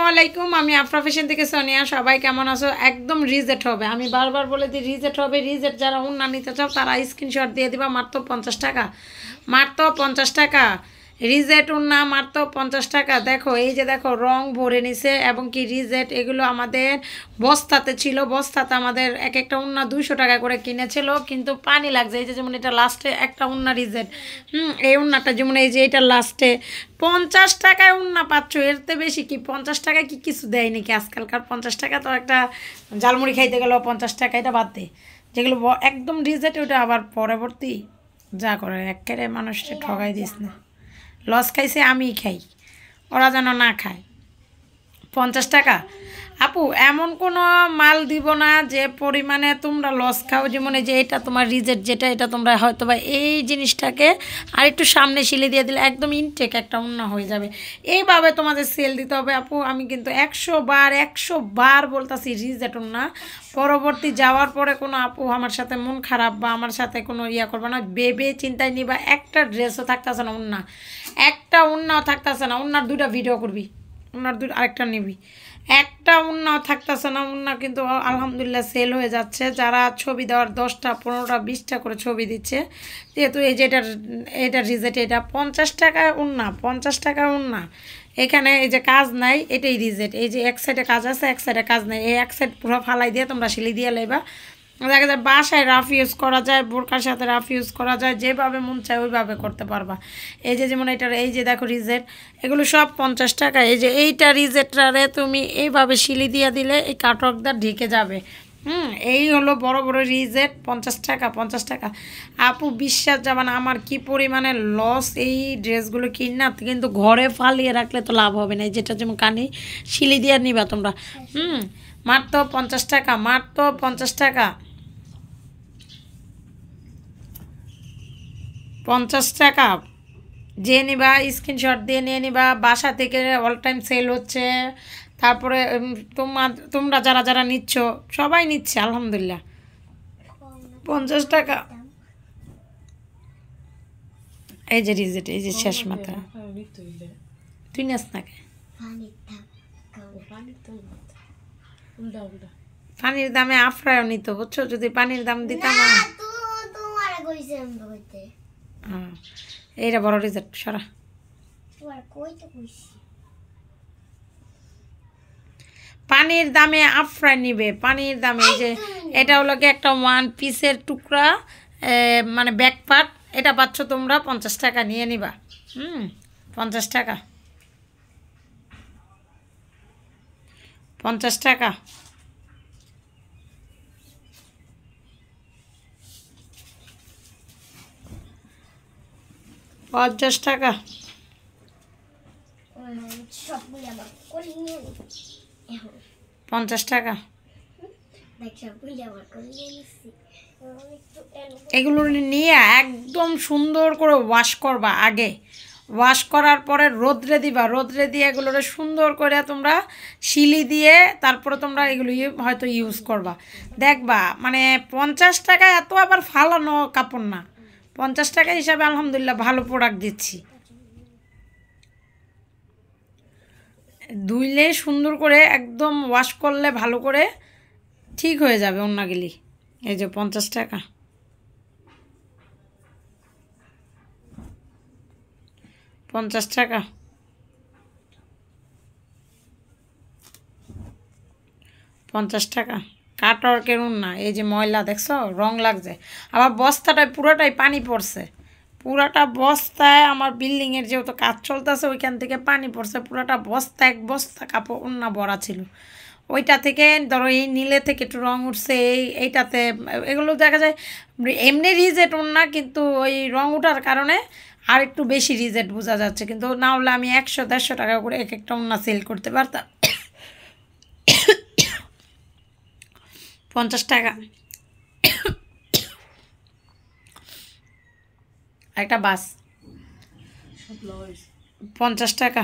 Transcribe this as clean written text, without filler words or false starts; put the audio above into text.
আলাইকুম, আমি আফরা ফ্যাশন থেকে সোনিয়া। সবাই কেমন আছো? একদম রিজেক্ট হবে, আমি বারবার বলে দিই রিজেক্ট হবে। রিজেক্ট যারা উন্না নিতে চাও তারা স্ক্রিনশট দিয়ে দিবা, মাত্র 50 টাকা, মাত্র 50 টাকা। রিজেট উন্না মাত্র 50 টাকা। দেখো এই যে দেখো রং ভরে নিছে এবং কি রিজেট এগুলো আমাদের বস্তাতে ছিল। বস্তাতে আমাদের এক একটা উন্না 200 টাকা করে কিনেছিল, কিন্তু পানি লাগছে। এই যে যেমন এটা লাস্টে একটা উন্না রিজেট, এই উন্নাটা যেমন এই যে এটা লাস্টে 50 টাকায় উন্না পাচ্ছ। এরতে বেশি কি 50 টাকায় কি কিছু দেয় নাকি আজকালকার? 50 টাকা তো একটা ঝালমুড়ি খাইতে গেলেও 50 টাকা, এটা বাদ দে। যেগুলো একদম রিজেট ওটা আবার পরবর্তী যা করে একেবারে মানুষকে ঠগাই দিস না। লস খাইছে আমি খাই, ওরা যেন না খায়। 50 টাকা আপু, এমন কোনো মাল দিব না যে পরিমাণে তোমরা লস খাও। যেমন এই যে এটা তোমার রিজেক্ট যেটা, এটা তোমরা হয়তো বা এই জিনিসটাকে আর একটু সামনে সিলে দিয়ে দিলে একদম ইনটেক একটা অন্য হয়ে যাবে। এইভাবে তোমাদের সেল দিতে হবে আপু। আমি কিন্তু 100 বার বলতেছি রিজেক্ট না। পরবর্তী যাওয়ার পরে কোনো আপু আমার সাথে মন খারাপ বা আমার সাথে কোনো করবে না, ভেবে চিন্তায় নিবা। একটা ড্রেসও থাকতেছে না উন্না, একটা উন্নাও থাকতেছে না। উন্নার 2টা ভিডিও করবি, উন্নার আরেকটা নিবি। একটা উন্নাও থাকতেছে না। উন্না কিন্তু আলহামদুলিল্লাহ সেল হয়ে যাচ্ছে। যারা ছবি দেওয়ার 10টা 15টা 20টা করে ছবি দিচ্ছে, যেহেতু এই যে এটা রিজেক্ট, এটা 50 টাকায় উন্না, 50 টাকায় উন্না। এখানে এই যে কাজ নাই, এটাই রিজেক্ট। এই যে এক সাইডে কাজ আছে, এক সাইডে কাজ নাই। এই এক সাইড পুরো ফালাই দিয়ে তোমরা সিলি দিয়ে লাইবা। দেখা যায় বাসায় রাফ ইউজ করা যায়, বোরকার সাথে রাফ ইউজ করা যায়, যেভাবে মন চায় ওইভাবে করতে পারবা। এই যে যেমন এটার এই যে দেখো রিজেট, এগুলো সব 50 টাকা। এই যে এইটা রিজেটটারে তুমি এইভাবে সিলি দিয়ে দিলে এই কাটওয়ার্কটা ঢেকে যাবে। এই হলো বড় বড় রিজেট। 50 টাকা, 50 টাকা আপু, বিশ্বাস যাবে না আমার কি পরিমাণে লস এই ড্রেসগুলো কিনা। কিন্তু ঘরে ফালিয়ে রাখলে তো লাভ হবে না। যেটা যেমন কানি সিলি দিয়ে নিবা তোমরা। মাত্র 50 টাকা, মাত্র 50 টাকা, 50 টাকা। যে নিবা স্ক্রিনশট দিয়ে নিয়ে নিবা। বাসা থেকে অল টাইম সেল হচ্ছে। তারপরে তোমরা যারা যারা নিচ্ছ সবাই নিচ্ছে আলহামদুলিল্লাহ। 50 টাকা। এই যে রিজেট, এই যে শেষ মাথা। তুই নাস নাকে পানির দামে আফরায়ও নিত, বুঝছো? যদি পানির দাম দিতাম এইটা বড় রিজেট সরা। পানির দামে আফরায় নিবে, পানির দামে। এই যে এটা হলো কি একটা 1 পিসের টুকরা, মানে ব্যাক পার্ট। এটা পাচ্ছ তোমরা 50 টাকা, নিয়ে নিবা। 50 টাকা, 50 টাকা, 50 টাকা, 50 টাকা। এগুলো নিয়ে একদম সুন্দর করে ওয়াশ করবা। আগে ওয়াশ করার পরে রোদ্রে দিবা। রোদ্রে দিয়ে এগুলো সুন্দর করে তোমরা শিলি দিয়ে তারপরে তোমরা এগুলো হয়তো ইউজ করবা। দেখবা মানে 50 টাকা এত আবার ফালানো কাপড় না। 50 টাকা হিসাবে আলহামদুলিল্লাহ ভালো প্রোডাক্ট দিচ্ছি। ধুইলে সুন্দর করে একদম ওয়াশ করলে ভালো করে ঠিক হয়ে যাবে ওন্নাগুলি। এই যে 50 টাকা, 50 টাকা, 50 টাকা। কাটওয়ার্কের উন্না। এই যে ময়লা দেখছো, রং লাগছে। আবার বস্তাটায় পুরোটাই পানি পড়ছে। পুরাটা বস্তায় আমার বিল্ডিংয়ের যেহেতু কাজ চলতেছে ওইখান থেকে পানি পড়ছে। পুরাটা বস্তা, এক বস্তা কাপড় উন্না ভরা ছিল। ওইটা থেকে ধরো এই নীলে থেকে একটু রং উঠছে। এইটাতে এগুলো দেখা যায় এমনি রিজেট উন্না, কিন্তু ওই রং উঠার কারণে আর একটু বেশি রিজেট বোঝা যাচ্ছে। কিন্তু না হলে আমি 100-150 টাকা করে এক একটা উন্না সেল করতে পারতাম। 50 টাকা, একটা বাস 50 টাকা,